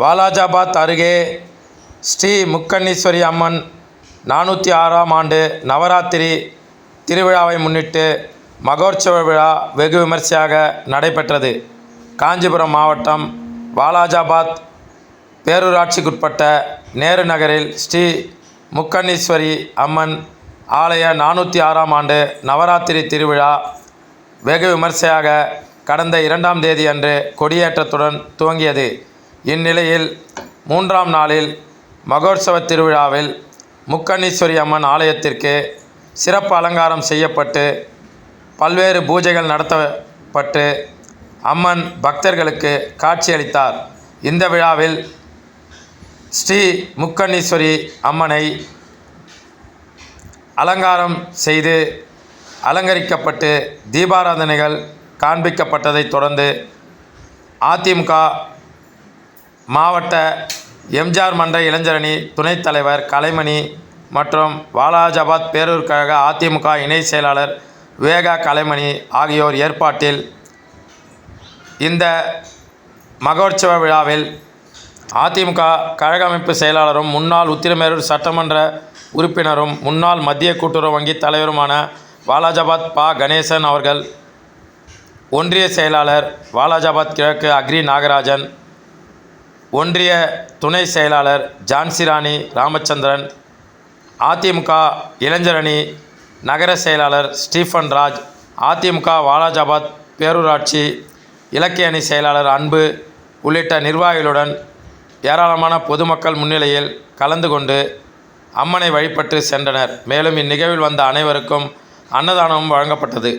வாலாஜாபாத் அருகே ஸ்ரீ முக்கண்ணீஸ்வரி அம்மன் 406ஆம் ஆண்டு நவராத்திரி திருவிழாவை முன்னிட்டு மகோற்சவ விழா வெகு விமர்சையாக நடைபெற்றது. காஞ்சிபுரம் மாவட்டம் வாலாஜாபாத் பேரூராட்சிக்குட்பட்ட நேரு நகரில் ஸ்ரீ முக்கண்ணீஸ்வரி அம்மன் ஆலய 406ஆம் ஆண்டு நவராத்திரி திருவிழா வெகு விமர்சையாக கடந்த 2ஆம் தேதி அன்று கொடியேற்றத்துடன் துவங்கியது. இந்நிலையில் 3ஆம் நாளில் மகோற்சவ திருவிழாவில் முக்கண்ணீஸ்வரி அம்மன் ஆலயத்திற்கு சிறப்பு அலங்காரம் செய்யப்பட்டு பல்வேறு பூஜைகள் நடத்தப்பட்டு அம்மன் பக்தர்களுக்கு காட்சியளித்தார். இந்த விழாவில் ஸ்ரீ முக்கண்ணீஸ்வரி அம்மனை அலங்காரம் செய்து அலங்கரிக்கப்பட்டு தீபாராதனைகள் காண்பிக்கப்பட்டதைத் தொடர்ந்து அதிமுக மாவட்ட எம்ஜிஆர் மன்ற இளைஞரணி துணைத் தலைவர் கலைமணி மற்றும் வாலாஜாபாத் பேரூர் கழக அதிமுக இணை செயலாளர் விவேகா கலைமணி ஆகியோர் ஏற்பாட்டில் இந்த மகோற்சவ விழாவில் அதிமுக கழக அமைப்பு செயலாளரும் முன்னாள் உத்திரமேரூர் சட்டமன்ற உறுப்பினரும் முன்னாள் மத்திய கூட்டுறவு வங்கி தலைவருமான வாலாஜாபாத் ப. கணேசன் அவர்கள், ஒன்றிய செயலாளர் வாலாஜாபாத் கிழக்கு அக்ரி நாகராஜன், ஒன்றிய துணை செயலாளர் ஜான்சிராணி ராமச்சந்திரன், அதிமுக இளைஞரணி நகர செயலாளர் ஸ்டீபன் ராஜ், அதிமுக வாலாஜாபாத் பேரூராட்சி இலக்கிய அணி செயலாளர் அன்பு உள்ளிட்ட நிர்வாகிகளுடன் ஏராளமான பொதுமக்கள் முன்னிலையில் கலந்து கொண்டு அம்மனை வழிபட்டு சென்றனர். மேலும் இந்நிகழ்வில் வந்த அனைவருக்கும் அன்னதானமும் வழங்கப்பட்டது.